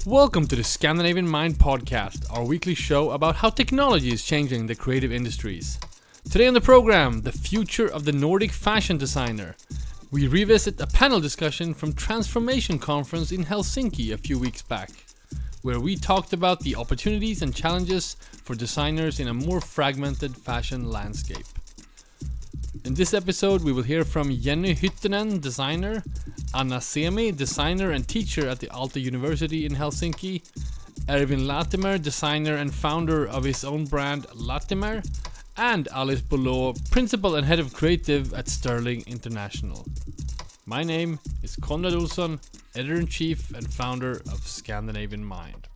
Welcome to the Scandinavian Mind podcast, our weekly show about how technology is changing the creative industries. Today on the program, the future of the Nordic fashion designer. We revisit a panel discussion from Transformation Conference in Helsinki a few weeks back, where we talked about the opportunities and challenges for designers in a more fragmented fashion landscape. In this episode, we will hear from Jenny Hytönen, designer, Anna Semi, designer and teacher at the Aalto University in Helsinki, Ervin Latimer, designer and founder of his own brand Latimmier, and Alice Bouleau, principal and head of creative at Sterling International. My name is Konrad Olsson, editor-in-chief and founder of Scandinavian Mind.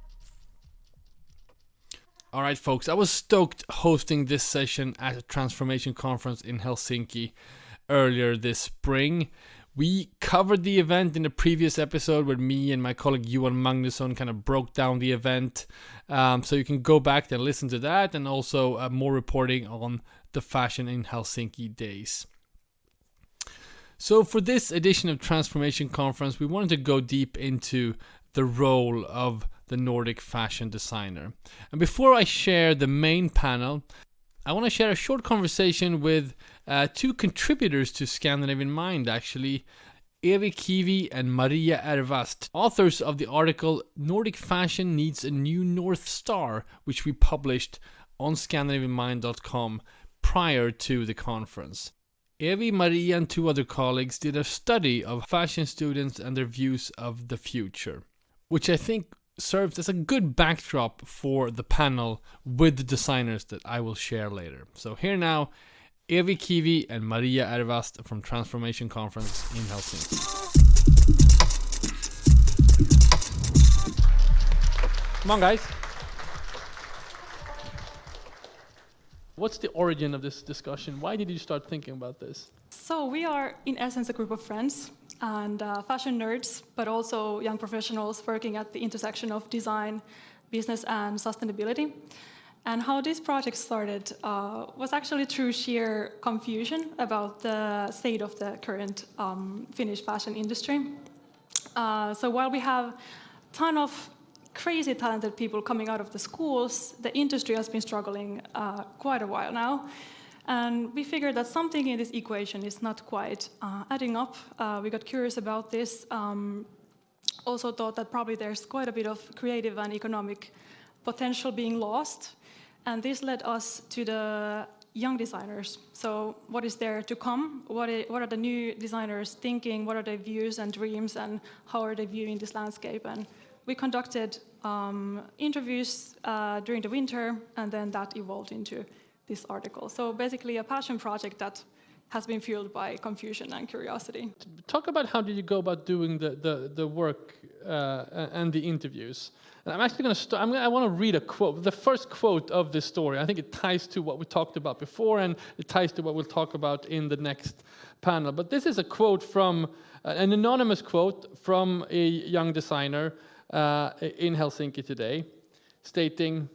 Alright folks, I was stoked hosting this session at a Transformation Conference in Helsinki earlier this spring. We covered the event in a previous episode where me and my colleague Johan Magnusson kind of broke down the event. So you can go back and listen to that, and also more reporting on the Fashion in Helsinki days. So for this edition of Transformation Conference, we wanted to go deep into the role of the Nordic fashion designer. And before I share the main panel, I want to share a short conversation with two contributors to Scandinavian Mind, actually, Evie, Kivi and Maria Ervast, authors of the article Nordic Fashion Needs a New North Star, which we published on ScandinavianMind.com prior to the conference. Evie, Maria and two other colleagues did a study of fashion students and their views of the future, which I think serves as a good backdrop for the panel with the designers that I will share later. So here now, Evie, Kivi and Maria Ervast from Transformation Conference in Helsinki. Come on guys. What's the origin of this discussion? Why did you start thinking about this? So we are in essence a group of friends and fashion nerds, but also young professionals working at the intersection of design, business and sustainability. And how this project started was actually through sheer confusion about the state of the current Finnish fashion industry. So while we have a ton of crazy talented people coming out of the schools, the industry has been struggling quite a while now. And we figured that something in this equation is not quite adding up. We got curious about this. Also thought that probably there's quite a bit of creative and economic potential being lost. And this led us to the young designers. So what is there to come? What are the new designers thinking? What are their views and dreams? And how are they viewing this landscape? And we conducted interviews during the winter, and then that evolved into this article. So basically a passion project that has been fueled by confusion and curiosity. Talk about how did you go about doing the work and the interviews. And I'm actually going to start. I want to read a quote, the first quote of this story. I think it ties to what we talked about before, and it ties to what we'll talk about in the next panel. But this is a quote from, an anonymous quote from a young designer in Helsinki today, stating,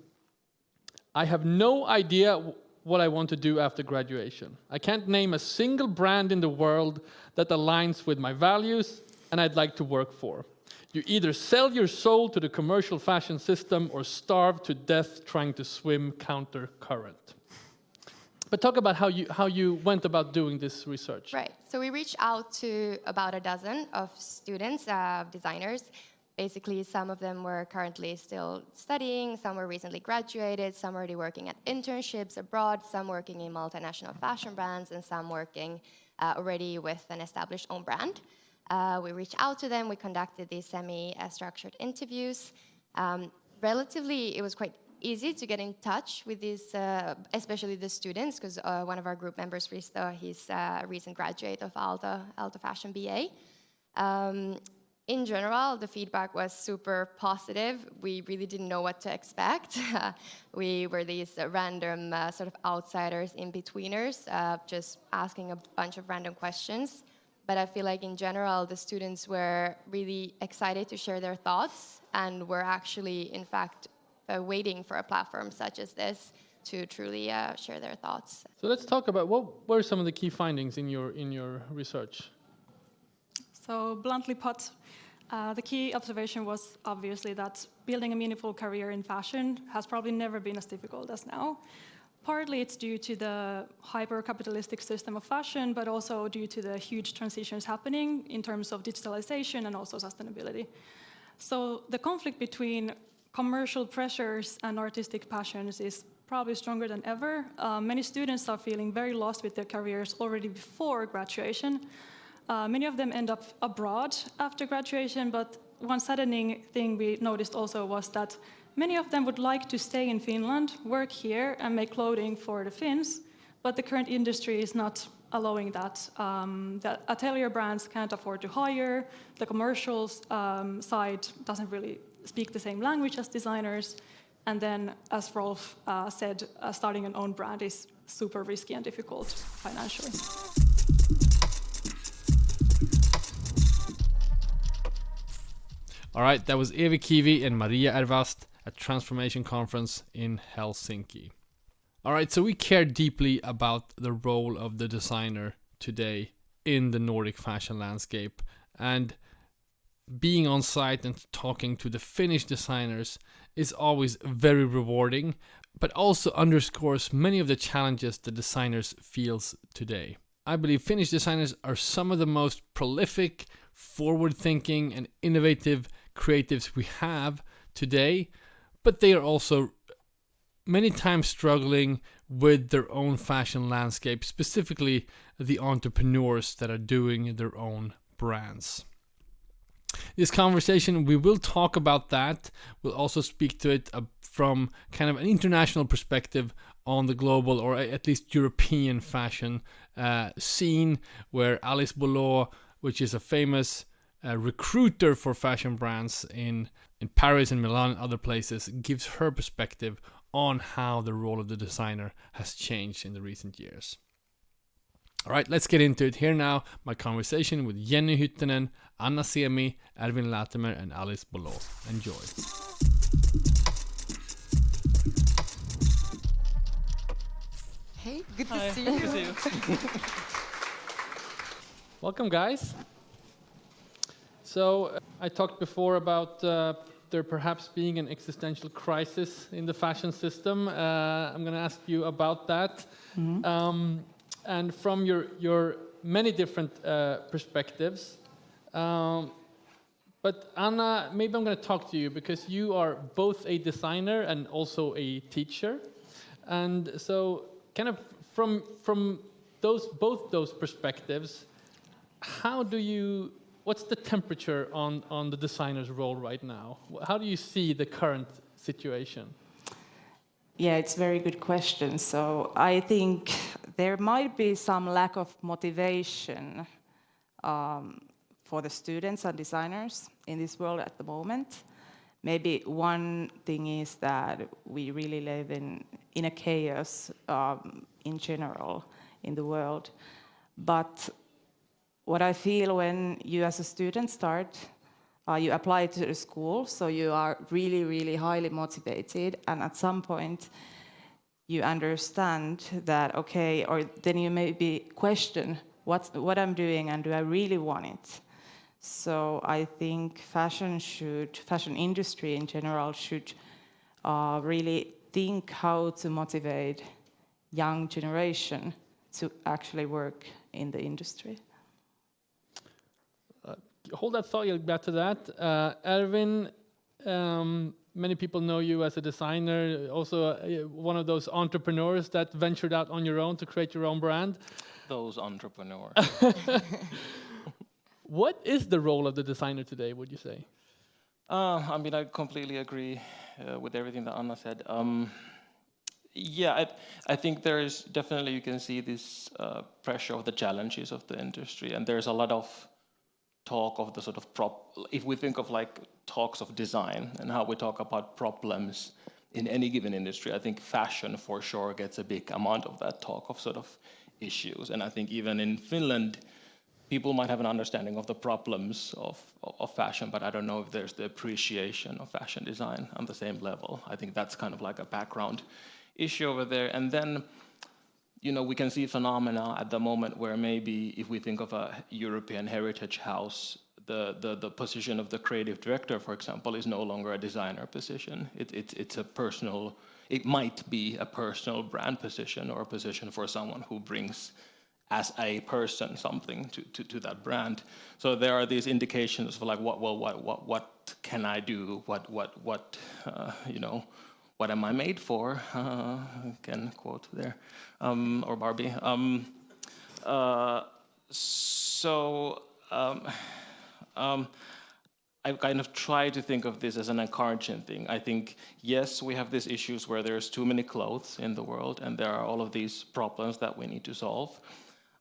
"I have no idea what I want to do after graduation. I can't name a single brand in the world that aligns with my values and I'd like to work for. You either sell your soul to the commercial fashion system or starve to death trying to swim counter current." But talk about how you went about doing this research. Right. So we reached out to about a dozen of students, designers. Basically, some of them were currently still studying, some were recently graduated, some already working at internships abroad, some working in multinational fashion brands, and some working already with an established own brand. We reached out to them, we conducted these semi-structured interviews. Relatively, it was quite easy to get in touch with these, especially the students, because one of our group members, Risto, he's a recent graduate of Aalto Fashion BA. In general, the feedback was super positive. We really didn't know what to expect. We were these random sort of outsiders, in-betweeners, just asking a bunch of random questions. But I feel like in general, the students were really excited to share their thoughts and were actually, in fact, waiting for a platform such as this to truly share their thoughts. So let's talk about what were some of the key findings in your research. So bluntly put, the key observation was obviously that building a meaningful career in fashion has probably never been as difficult as now. Partly it's due to the hyper-capitalistic system of fashion, but also due to the huge transitions happening in terms of digitalization and also sustainability. So the conflict between commercial pressures and artistic passions is probably stronger than ever. Many students are feeling very lost with their careers already before graduation. Many of them end up abroad after graduation, but one saddening thing we noticed also was that many of them would like to stay in Finland, work here, and make clothing for the Finns, but the current industry is not allowing that. The atelier brands can't afford to hire, the commercial side doesn't really speak the same language as designers, and then, as Rolf said, starting an own brand is super risky and difficult financially. All right, that was Evie, Kivi, and Maria Ervast at Transformation Conference in Helsinki. All right, so we care deeply about the role of the designer today in the Nordic fashion landscape, and being on site and talking to the Finnish designers is always very rewarding, but also underscores many of the challenges the designers feels today. I believe Finnish designers are some of the most prolific, forward-thinking, and innovative creatives we have today, but they are also many times struggling with their own fashion landscape, specifically the entrepreneurs that are doing their own brands. This conversation, we will talk about that. We'll also speak to it from kind of an international perspective on the global, or at least European fashion scene, where Alice Bouleau, which is a famous recruiter for fashion brands in Paris and Milan and other places, gives her perspective on how the role of the designer has changed in the recent years. All right, let's get into it. Here now, my conversation with Jenny Hytönen, Anna Semi, Ervin Latimer, and Alice Bouleau. Enjoy. Hey, good Hi, to see good you. to see you. Welcome, guys. So, I talked before about there perhaps being an existential crisis in the fashion system. I'm going to ask you about that. Mm-hmm. And from your many different perspectives. But Anna, maybe I'm going to talk to you because you are both a designer and also a teacher. And so kind of from both those perspectives, what's the temperature on the designer's role right now? How do you see the current situation? Yeah, it's a very good question. So I think there might be some lack of motivation for the students and designers in this world at the moment. Maybe one thing is that we really live in a chaos in general in the world. But what I feel when you as a student start, you apply to the school, so you are really, really highly motivated, and at some point you understand that, okay, or then you maybe question what I'm doing and do I really want it? So I think fashion industry in general should really think how to motivate young generation to actually work in the industry. Hold that thought, you'll get back to that. Ervin, many people know you as a designer, also one of those entrepreneurs that ventured out on your own to create your own brand. Those entrepreneurs. What is the role of the designer today, would you say? I mean, I completely agree with everything that Anna said. I think there is definitely, you can see this pressure of the challenges of the industry, and there's a lot of talk of the sort of if we think of like talks of design and how we talk about problems in any given industry, I think fashion for sure gets a big amount of that talk of sort of issues. And I think even in Finland, people might have an understanding of the problems of fashion, but I don't know if there's the appreciation of fashion design on the same level. I think that's kind of like a background issue over there. And then, we can see phenomena at the moment where maybe if we think of a European heritage house, the position of the creative director, for example, is no longer a designer position. It's a personal, it might be a personal brand position or a position for someone who brings as a person something to that brand. So there are these indications for like what can I do? What am I made for? Can quote there, or Barbie. I kind of try to think of this as an encouraging thing. I think, yes, we have these issues where there's too many clothes in the world and there are all of these problems that we need to solve.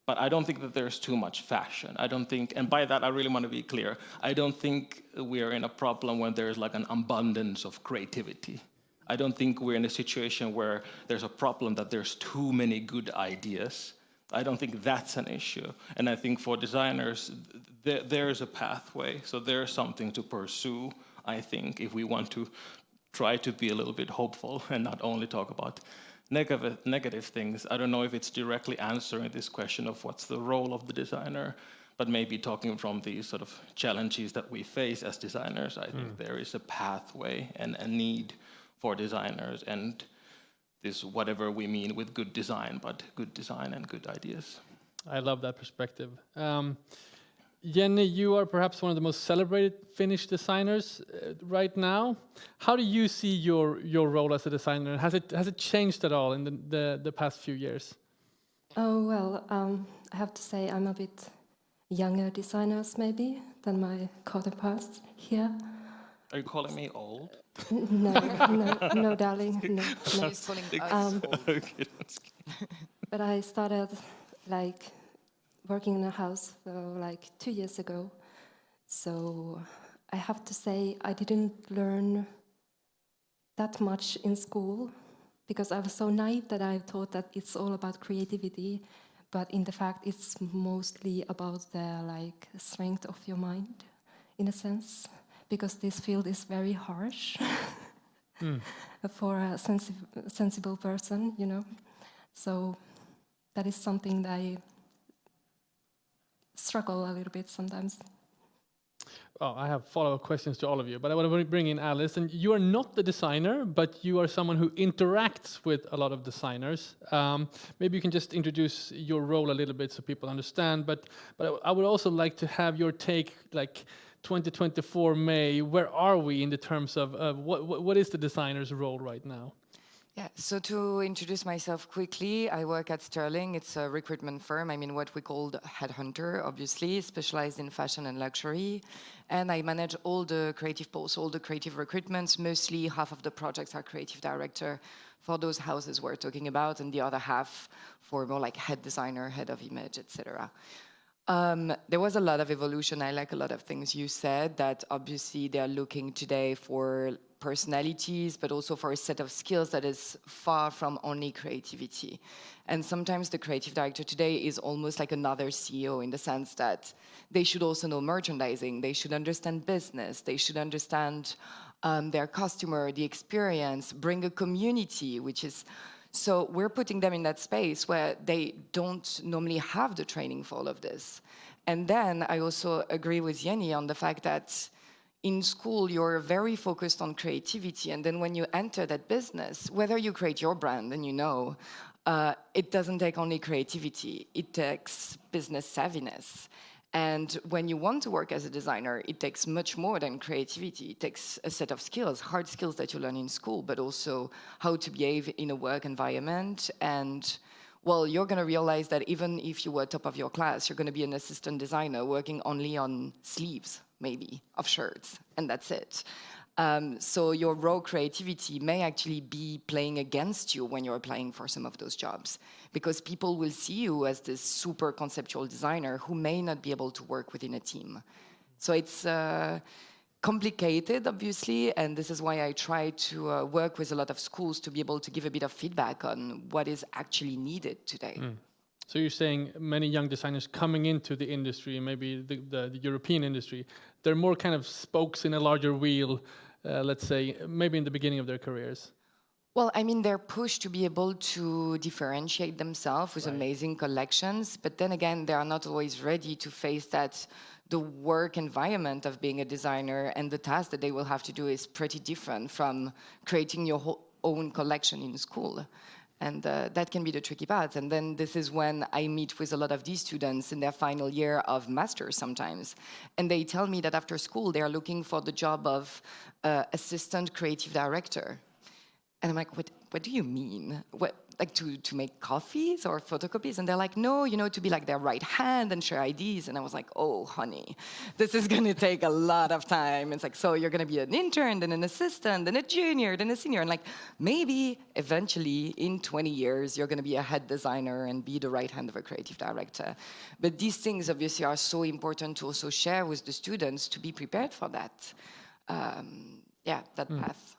But I don't think that there's too much fashion. I don't think, and by that I really want to be clear, I don't think we are in a problem when there's like an abundance of creativity. I don't think we're in a situation where there's a problem that there's too many good ideas. I don't think that's an issue. And I think for designers, there's a pathway. So there's something to pursue, I think, if we want to try to be a little bit hopeful and not only talk about negative things. I don't know if it's directly answering this question of what's the role of the designer, but maybe talking from these sort of challenges that we face as designers, I think there is a pathway and a need for designers and this whatever we mean with good design, but good design and good ideas. I love that perspective. Jenny, you are perhaps one of the most celebrated Finnish designers right now. How do you see your role as a designer? Has it changed at all in the past few years? Oh, well, I have to say I'm a bit younger designers maybe than my counterparts here. Are you calling me old? No, darling, no. She's calling us old. But I started like working in a house like 2 years ago. So I have to say I didn't learn that much in school because I was so naive that I thought that it's all about creativity. But in the fact, it's mostly about the like strength of your mind, in a sense, because this field is very harsh for a sensible person, So that is something that I struggle a little bit sometimes. Oh, I have follow-up questions to all of you, but I want to bring in Alice. And you are not the designer, but you are someone who interacts with a lot of designers. Maybe you can just introduce your role a little bit so people understand. But I would also like to have your take, like 2024 May. Where are we in the terms of what is the designer's role right now? Yeah, so to introduce myself quickly, I work at Sterling. It's a recruitment firm. I mean, what we call headhunter, obviously, specialized in fashion and luxury. And I manage all the creative posts, all the creative recruitments. Mostly half of the projects are creative director for those houses we're talking about, and the other half for more like head designer, head of image, etc. There was a lot of evolution. I like a lot of things you said, that obviously they're looking today for personalities, but also for a set of skills that is far from only creativity. And sometimes the creative director today is almost like another CEO in the sense that they should also know merchandising, they should understand business, they should understand their customer, the experience, bring a community, which is... So we're putting them in that space where they don't normally have the training for all of this. And then I also agree with Jenny on the fact that in school, you're very focused on creativity. And then when you enter that business, whether you create your brand, and it doesn't take only creativity, it takes business savviness. And when you want to work as a designer, it takes much more than creativity. It takes a set of skills, hard skills that you learn in school, but also how to behave in a work environment. And, well, you're going to realize that even if you were top of your class, you're going to be an assistant designer working only on sleeves, maybe, of shirts, and that's it. So your raw creativity may actually be playing against you when you're applying for some of those jobs, because people will see you as this super conceptual designer who may not be able to work within a team. So it's complicated, obviously, and this is why I try to work with a lot of schools to be able to give a bit of feedback on what is actually needed today. So you're saying many young designers coming into the industry, maybe the European industry, they're more kind of spokes in a larger wheel, let's say, maybe in the beginning of their careers. Well, I mean, they're pushed to be able to differentiate themselves with amazing collections, but then again, they are not always ready to face that the work environment of being a designer and the task that they will have to do is pretty different from creating your own collection in school. And that can be the tricky part. And then this is when I meet with a lot of these students in their final year of master's sometimes. And they tell me that after school, they are looking for the job of assistant creative director. And I'm like, what do you mean? What, like to make coffees or photocopies? And they're like, no, you know, to be like their right hand and share ideas. And I was like, oh, honey, this is going to take a lot of time. It's like, so you're going to be an intern, then an assistant, then a junior, then a senior. And like, maybe eventually in 20 years, you're going to be a head designer and be the right hand of a creative director. But these things obviously are so important to also share with the students to be prepared for that, path.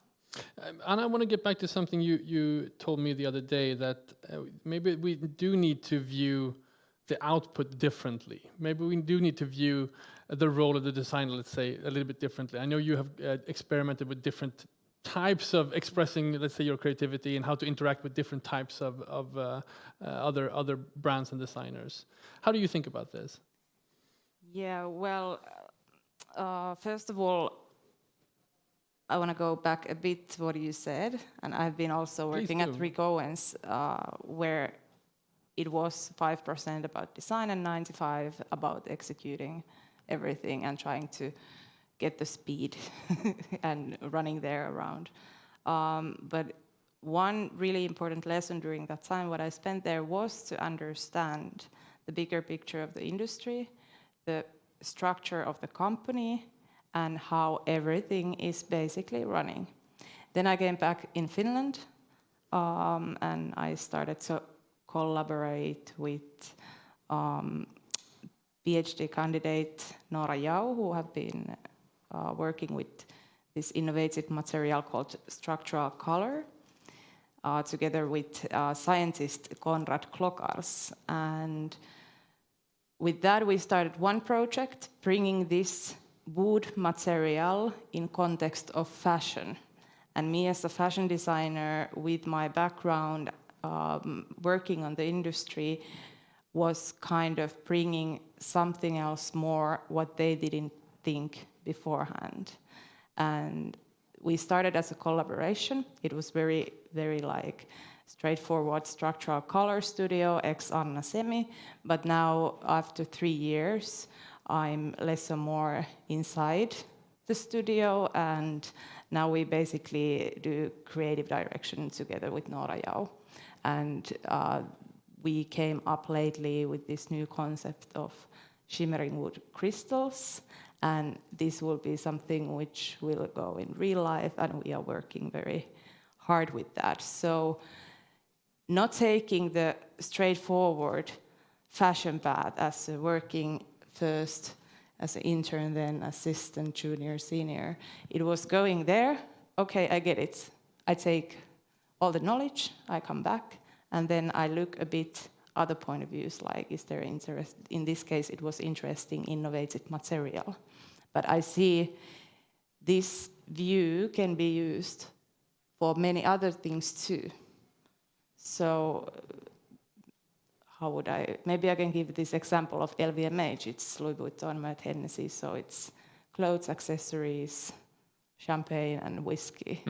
Anna, I want to get back to something you told me the other day, that maybe we do need to view the output differently. Maybe we do need to view the role of the designer, let's say, a little bit differently. I know you have experimented with different types of expressing, let's say, your creativity and how to interact with different types of other brands and designers. How do you think about this? Yeah, well, first of all, I want to go back a bit to what you said, and I've been also working at Rick Owens, where it was 5% about design and 95% about executing everything and trying to get the speed and running there around. But one really important lesson during that time, what I spent there, was to understand the bigger picture of the industry, the structure of the company, and how everything is basically running. Then I came back in Finland, and I started to collaborate with PhD candidate Noora Jau, who have been working with this innovative material called structural color, together with scientist Konrad. And with that, we started one project, bringing this wood material in context of fashion. And me as a fashion designer, with my background working on the industry, was kind of bringing something else more, what they didn't think beforehand. And we started as a collaboration. It was very, very like straightforward structural color studio, ex-Anna Semi. But now, after 3 years, I'm less or more inside the studio, and now we basically do creative direction together with Noora Jau. And we came up lately with this new concept of shimmering wood crystals, and this will be something which will go in real life, and we are working very hard with that. So not taking the straightforward fashion path as working first as an intern, then assistant, junior, senior. It was going there, okay, I get it. I take all the knowledge, I come back, and then I look a bit other point of views, like is there interest, in this case it was interesting, innovative material. But I see this view can be used for many other things too. So how would maybe I can give this example of LVMH. It's Louis Vuitton, Moet Hennessy, so it's clothes, accessories, champagne, and whiskey.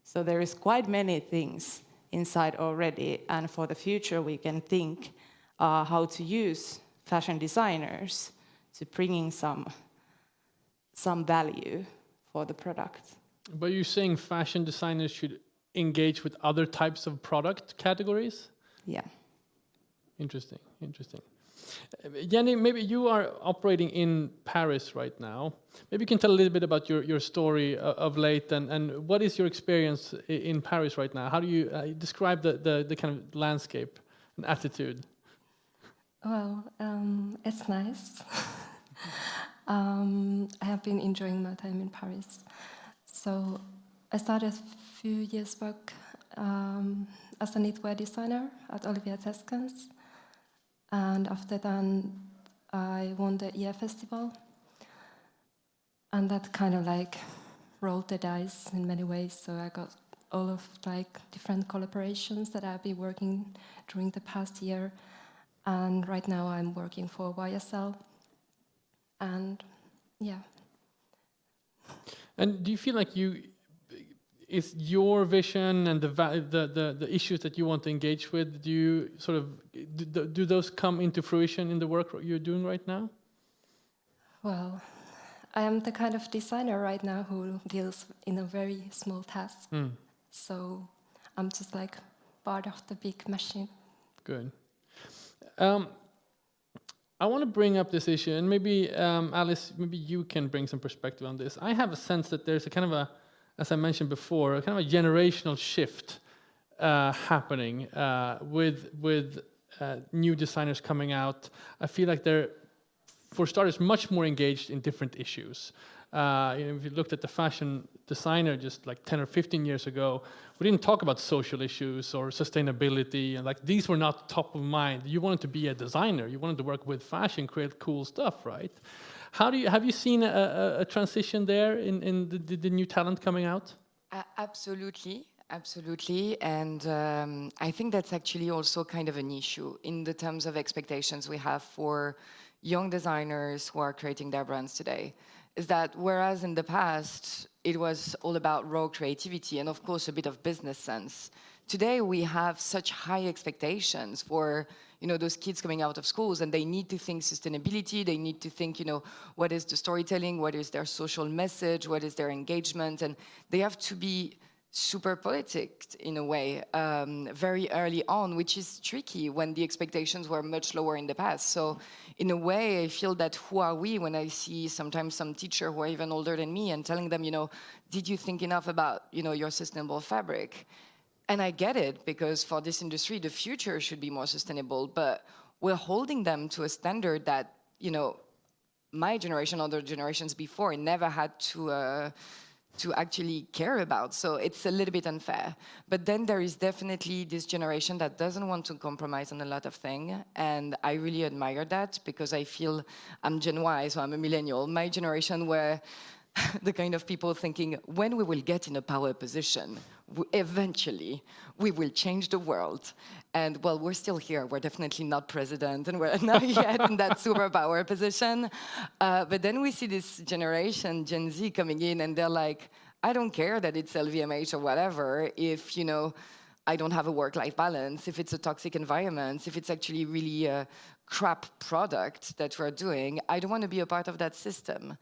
So there is quite many things inside already, and for the future we can think how to use fashion designers to bringing some value for the product. But you're saying fashion designers should engage with other types of product categories? Yeah. Interesting. Jenny, maybe you are operating in Paris right now. Maybe you can tell a little bit about your story of late, and what is your experience in Paris right now? How do you describe the kind of landscape and attitude? Well, it's nice. I have been enjoying my time in Paris. So I started a few years back as a knitwear designer at Olivier Tescans. And after that, I won the EF Festival. And that kind of like rolled the dice in many ways. So I got all of like different collaborations that I've been working during the past year. And right now I'm working for YSL. And yeah. And do you feel like is your vision and the issues that you want to engage with, do you sort of, do those come into fruition in the work you're doing right now? Well, I am the kind of designer right now who deals in a very small task. So I'm just like part of the big machine. Good. I want to bring up this issue, and maybe Alice, maybe you can bring some perspective on this. I have a sense that there's a kind of a, as I mentioned before, a kind of a generational shift happening with new designers coming out. I feel like they're, for starters, much more engaged in different issues. If you looked at the fashion designer just like 10 or 15 years ago, we didn't talk about social issues or sustainability, and like these were not top of mind. You wanted to be a designer, you wanted to work with fashion, create cool stuff, right? Have you seen a transition there in the new talent coming out? Absolutely. Absolutely, and I think that's actually also kind of an issue in the terms of expectations we have for young designers who are creating their brands today. Is that whereas in the past it was all about raw creativity and of course a bit of business sense, today we have such high expectations for those kids coming out of schools, and they need to think sustainability, they need to think what is the storytelling, what is their social message, what is their engagement, and they have to be super politic in a way very early on, which is tricky when the expectations were much lower in the past. So in a way, I feel that who are we when I see sometimes some teacher who are even older than me and telling them, did you think enough about, your sustainable fabric? And I get it, because for this industry, the future should be more sustainable, but we're holding them to a standard that, my generation, other generations before, never had to actually care about. So it's a little bit unfair. But then there is definitely this generation that doesn't want to compromise on a lot of things. And I really admire that, because I feel I'm Gen Y, so I'm a millennial. My generation were the kind of people thinking, when we will get in a power position, eventually we will change the world. And well, we're still here. We're definitely not president, and we're not yet in that superpower position. But then we see this generation, Gen Z, coming in, and they're like, I don't care that it's LVMH or whatever, if, I don't have a work-life balance, if it's a toxic environment, if it's actually really a crap product that we're doing, I don't want to be a part of that system.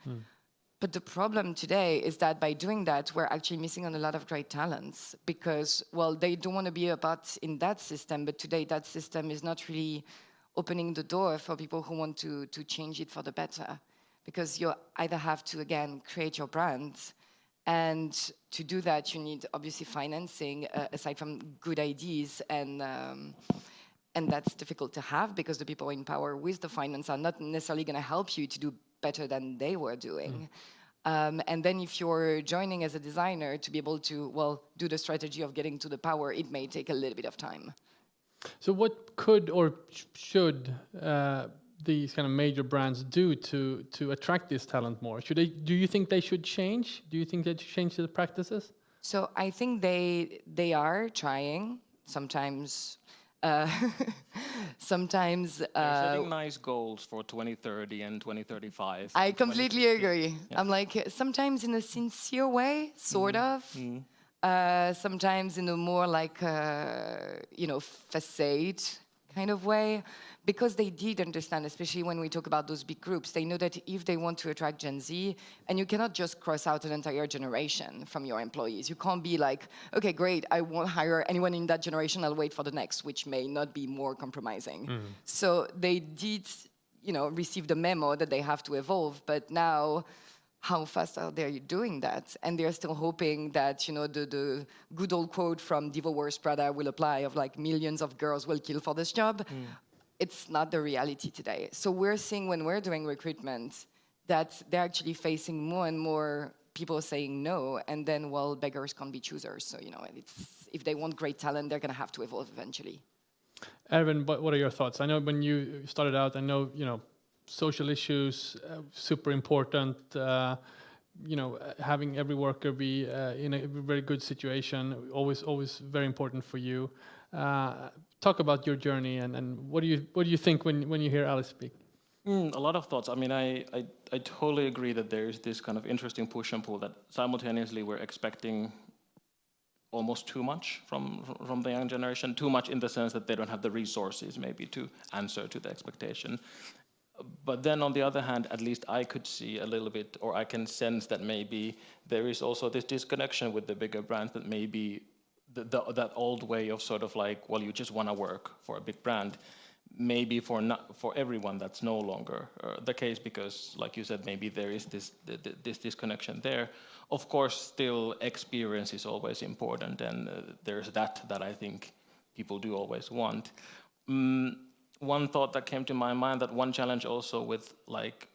But the problem today is that by doing that, we're actually missing on a lot of great talents, because, well, they don't want to be a part in that system, but today that system is not really opening the door for people who want to change it for the better. Because you either have to, again, create your brand, and to do that, you need, obviously, financing, aside from good ideas, and that's difficult to have, because the people in power with the finance are not necessarily going to help you to do better than they were doing. And then if you're joining as a designer to be able to, well, do the strategy of getting to the power, it may take a little bit of time. So what could or should these kind of major brands do to attract this talent more? Do you think they should change? Do you think they should change the practices? So I think they are trying. Sometimes they're setting nice goals for 2030 and 2035. I completely agree. Yeah. I'm like, sometimes in a sincere way, sort of. Sometimes in a more like, facade kind of way. Because they did understand, especially when we talk about those big groups, they know that if they want to attract Gen Z, and you cannot just cross out an entire generation from your employees. You can't be like, okay, great, I won't hire anyone in that generation, I'll wait for the next, which may not be more compromising. So they did, receive the memo that they have to evolve, but now, how fast are they doing that? And they're still hoping that, the good old quote from Diva Wears Prada will apply, of like, millions of girls will kill for this job. It's not the reality today. So we're seeing, when we're doing recruitment, that they're actually facing more and more people saying no, and then, well, beggars can't be choosers. So, if they want great talent, they're going to have to evolve eventually. Ervin, what are your thoughts? I know when you started out, social issues, super important. having every worker be in a very good situation, always very important for you. Talk about your journey and what do you think when you hear Alice speak? A lot of thoughts. I mean, I totally agree that there's this kind of interesting push and pull that simultaneously we're expecting almost too much from the young generation, too much in the sense that they don't have the resources maybe to answer to the expectation. But then on the other hand, at least I could see a little bit, or I can sense that maybe there is also this disconnection with the bigger brands, that maybe that old way of sort of like, well, you just want to work for a big brand, maybe for everyone that's no longer the case, because like you said, maybe there is this disconnection there. Of course, still experience is always important, and there's that I think people do always want. One thought that came to my mind, that one challenge also with like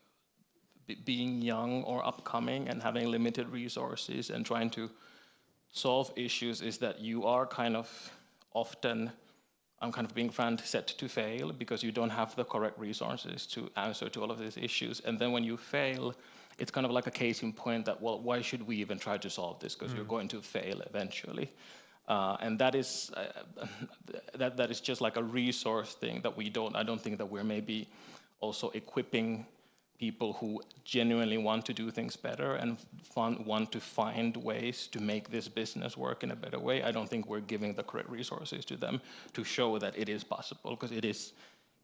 being young or upcoming and having limited resources and trying to solve issues, is that you are kind of often, I'm kind of being frank, set to fail because you don't have the correct resources to answer to all of these issues. And then when you fail, it's kind of like a case in point that, well, why should we even try to solve this? Because you're going to fail eventually. And that is that is just like a resource thing that I don't think that we're maybe also equipping people who genuinely want to do things better and want to find ways to make this business work in a better way. I don't think we're giving the correct resources to them to show that it is possible, because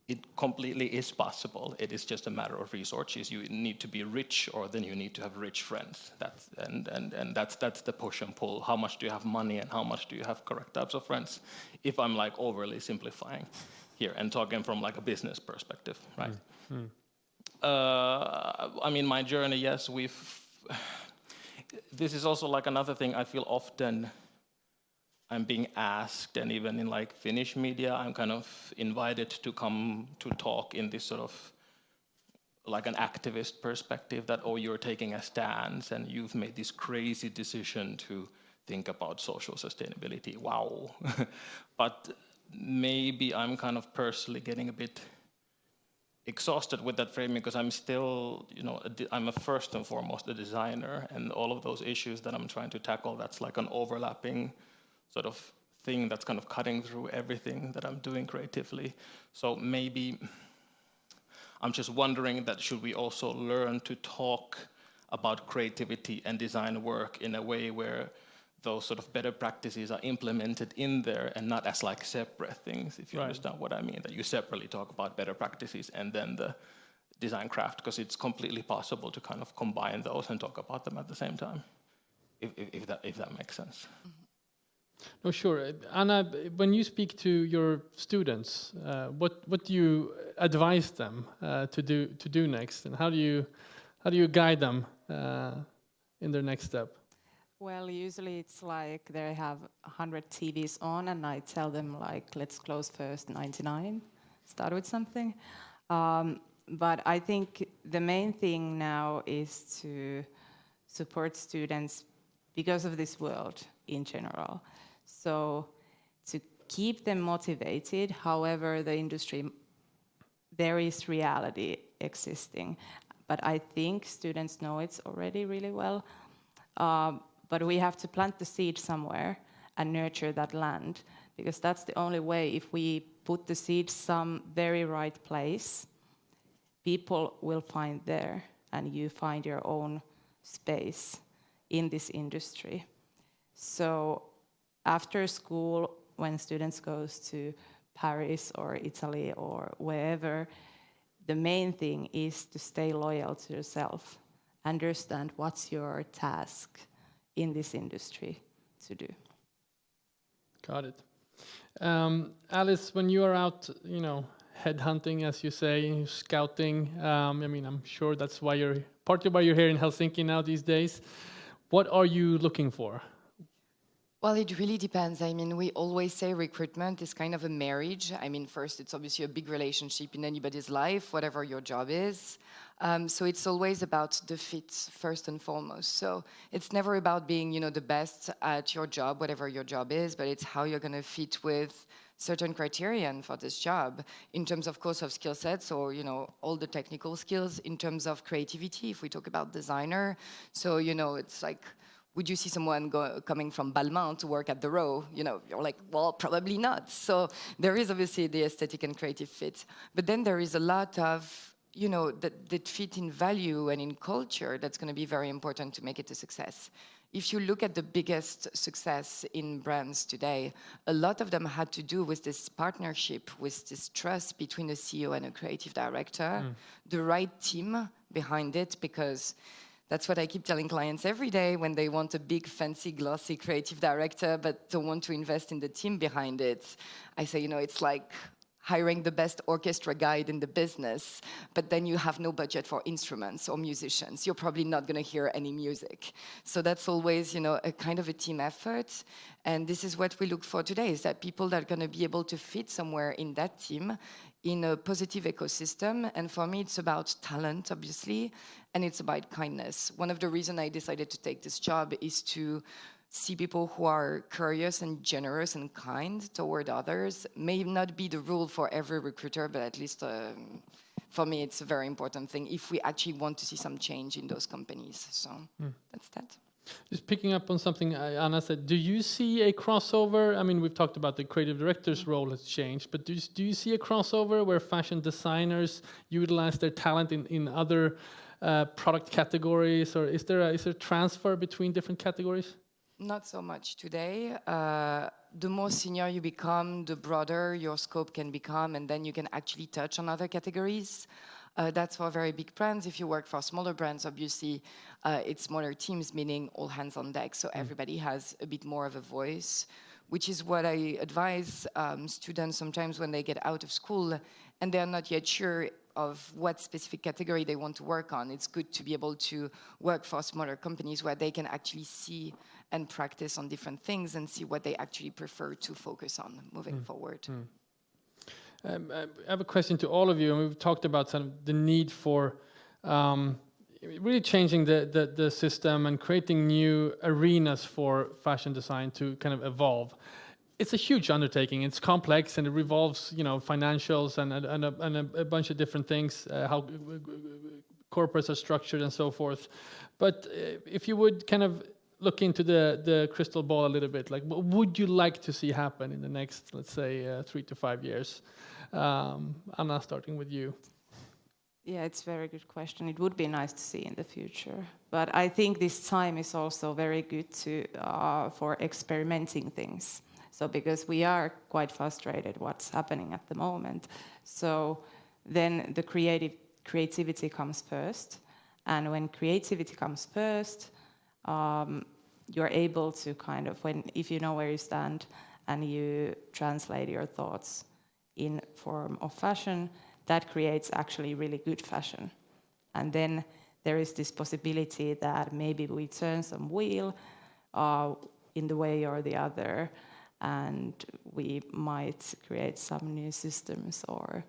it completely is possible. It is just a matter of resources. You need to be rich, or then you need to have rich friends. That's the push and pull. How much do you have money, and how much do you have correct types of friends? If I'm like overly simplifying here and talking from like a business perspective, right? I mean, my journey, yes, this is also like another thing I feel often I'm being asked, and even in like Finnish media, I'm kind of invited to come to talk in this sort of like an activist perspective, that, oh, you're taking a stance and you've made this crazy decision to think about social sustainability. Wow. But maybe I'm kind of personally getting a bit exhausted with that framing, because I'm still, I'm first and foremost a designer, and all of those issues that I'm trying to tackle, that's like an overlapping sort of thing that's kind of cutting through everything that I'm doing creatively. So maybe I'm just wondering that should we also learn to talk about creativity and design work in a way where those sort of better practices are implemented in there and not as like separate things, if you understand what I mean, that you separately talk about better practices and then the design craft, because it's completely possible to kind of combine those and talk about them at the same time, if that makes sense. No, sure. Anna, when you speak to your students, what do you advise them to do next, and how do you guide them in their next step? Well, usually it's like they have 100 TVs on, and I tell them like, let's close first 99, start with something. But I think the main thing now is to support students because of this world in general. So to keep them motivated, however the industry, there is reality existing. But I think students know it already really well. But we have to plant the seed somewhere and nurture that land, because that's the only way. If we put the seed some very right place, people will find there, and you find your own space in this industry. So after school, when students go to Paris or Italy or wherever, the main thing is to stay loyal to yourself. Understand what's your task in this industry to do. Got it. Alice, when you are out, headhunting, as you say, scouting, I'm sure that's partly why you're here in Helsinki now these days. What are you looking for? Well, it really depends. I mean, we always say recruitment is kind of a marriage. I mean, first, it's obviously a big relationship in anybody's life, whatever your job is. So it's always about the fit first and foremost. So it's never about being, the best at your job, whatever your job is, but it's how you're going to fit with certain criterion for this job in terms, of course, of skill sets or, you know, all the technical skills, in terms of creativity, if we talk about designer. So, you know, it's like, would you see someone coming from Balmain to work at the Row? You know, you're like, well, probably not. So there is obviously the aesthetic and creative fit. But then there is a lot of, you know, that fit in value and in culture that's going to be very important to make it a success. If you look at the biggest success in brands today, a lot of them had to do with this partnership, with this trust between a CEO and a creative director, the right team behind it, because that's what I keep telling clients every day when they want a big, fancy, glossy creative director but don't want to invest in the team behind it. I say, you know, it's like hiring the best orchestra guide in the business, but then you have no budget for instruments or musicians. You're probably not going to hear any music. So that's always, you know, a kind of a team effort. And this is what we look for today, is that people that are going to be able to fit somewhere in that team in a positive ecosystem. And for me, it's about talent, obviously, and it's about kindness. One of the reasons I decided to take this job is to see people who are curious and generous and kind toward others. May not be the rule for every recruiter, but at least for me, it's a very important thing if we actually want to see some change in those companies. So that's that. Just picking up on something Anna said, do you see a crossover? I mean, we've talked about the creative director's role has changed, but do you see a crossover where fashion designers utilize their talent in other product categories, or is there transfer between different categories? Not so much today. The more senior you become, the broader your scope can become, and then you can actually touch on other categories. That's for very big brands. If you work for smaller brands, obviously, it's smaller teams, meaning all hands on deck. So everybody has a bit more of a voice, which is what I advise students sometimes when they get out of school and they're not yet sure of what specific category they want to work on. It's good to be able to work for smaller companies where they can actually see and practice on different things and see what they actually prefer to focus on moving forward. I have a question to all of you, and we've talked about the need for really changing the system and creating new arenas for fashion design to kind of evolve. It's a huge undertaking. It's complex, and it revolves, you know, financials and a bunch of different things, how corporates are structured and so forth. But if you would kind of look into the crystal ball a little bit, like what would you like to see happen in the next, let's say, 3 to 5 years? Anna, starting with you. Yeah, it's a very good question. It would be nice to see in the future, but I think this time is also very good for experimenting things. So because we are quite frustrated what's happening at the moment, so then the creativity comes first, and when creativity comes first, you're able to kind of, if you know where you stand and you translate your thoughts in form of fashion, that creates actually really good fashion. And then there is this possibility that maybe we turn some wheel in the way or the other, and we might create some new systems or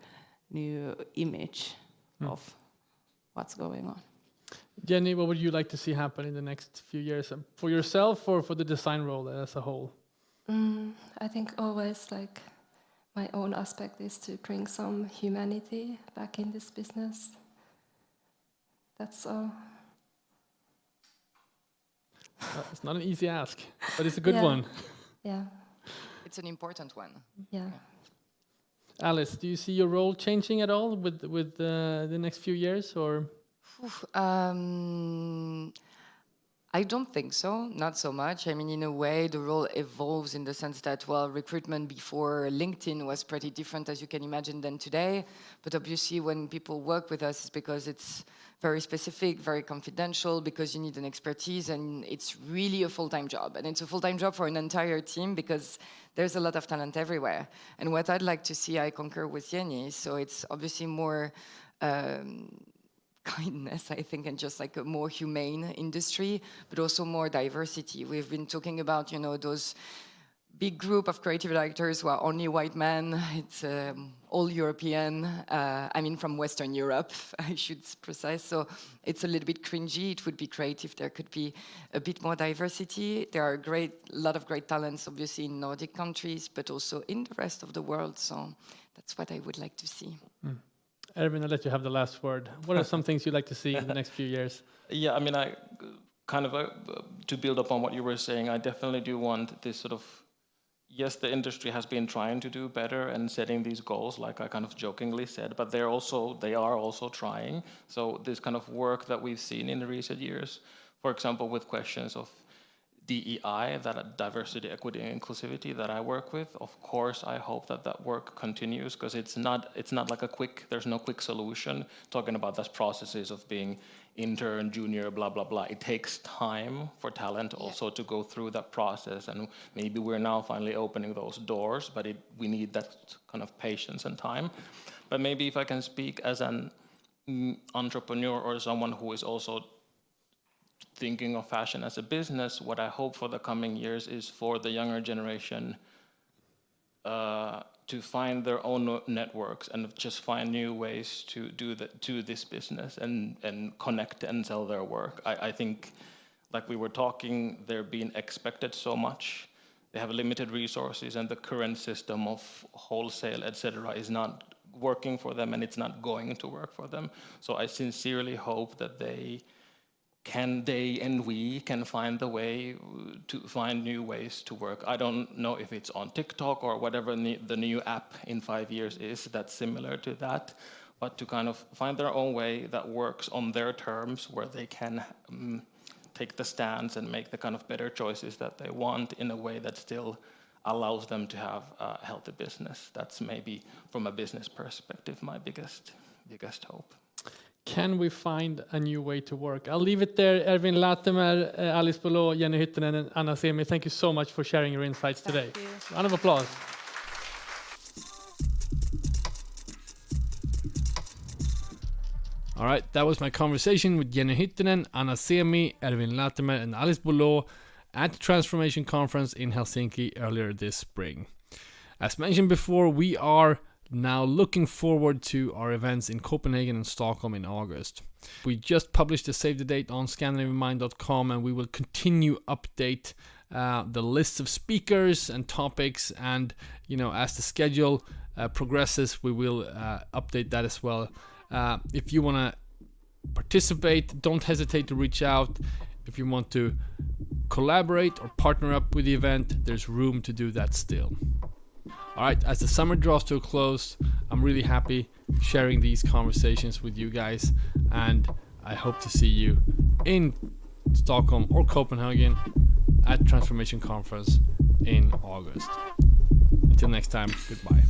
new image of what's going on. Jenny, what would you like to see happen in the next few years, for yourself or for the design role as a whole? I think always, like, my own aspect is to bring some humanity back in this business. That's all. It's not an easy ask, but it's a good one. Yeah. It's an important one. Yeah. Alice, do you see your role changing at all with the next few years, or? I don't think so, not so much. I mean, in a way, the role evolves in the sense that, well, recruitment before LinkedIn was pretty different, as you can imagine, than today. But obviously, when people work with us, it's because it's very specific, very confidential, because you need an expertise, and it's really a full-time job. And it's a full-time job for an entire team because there's a lot of talent everywhere. And what I'd like to see, I concur with Jenny, so it's obviously more kindness, I think, and just like a more humane industry, but also more diversity. We've been talking about, you know, those big group of creative directors who are only white men. It's all European, from Western Europe, I should precise. So it's a little bit cringy. It would be great if there could be a bit more diversity. There are a lot of great talents, obviously, in Nordic countries, but also in the rest of the world. So that's what I would like to see. Ervin, I'll let you have the last word. What are some things you'd like to see in the next few years? Yeah, I kind of to build upon what you were saying, I definitely do want this sort of, yes, the industry has been trying to do better and setting these goals, like I kind of jokingly said, but they are also trying. So this kind of work that we've seen in the recent years, for example, with questions of DEI, that diversity, equity, and inclusivity that I work with, of course, I hope that work continues, because it's not like there's no quick solution. Talking about those processes of being intern, junior, blah, blah, blah. It takes time for talent also to go through that process, and maybe we're now finally opening those doors, but we need that kind of patience and time. But maybe if I can speak as an entrepreneur or someone who is also thinking of fashion as a business, what I hope for the coming years is for the younger generation to find their own networks and just find new ways to do this business and connect and sell their work. I think, like we were talking, they're being expected so much. They have limited resources, and the current system of wholesale, etc., is not working for them, and it's not going to work for them. So I sincerely hope that they and we can find the way to find new ways to work. I don't know if it's on TikTok or whatever the new app in 5 years is that's similar to that, but to kind of find their own way that works on their terms, where they can take the stands and make the kind of better choices that they want in a way that still allows them to have a healthy business. That's maybe, from a business perspective, my biggest hope. Can we find a new way to work? I'll leave it there. Ervin Latimer, Alice Bouleau, Jenny Hytönen, and Anna Semi, thank you so much for sharing your insights today. Round of applause. All right, that was my conversation with Jenny Hytönen, Anna Semi, Ervin Latimer, and Alice Bouleau at the Transformation Conference in Helsinki earlier this spring. As mentioned before, we are now looking forward to our events in Copenhagen and Stockholm in August. We just published a save the date on scandinavianmind.com, and we will continue update the list of speakers and topics, and as the schedule progresses, we will update that as well. If you want to participate, don't hesitate to reach out. If you want to collaborate or partner up with the event, there's room to do that still. Alright, as the summer draws to a close, I'm really happy sharing these conversations with you guys, and I hope to see you in Stockholm or Copenhagen at Transformation Conference in August. Until next time, goodbye.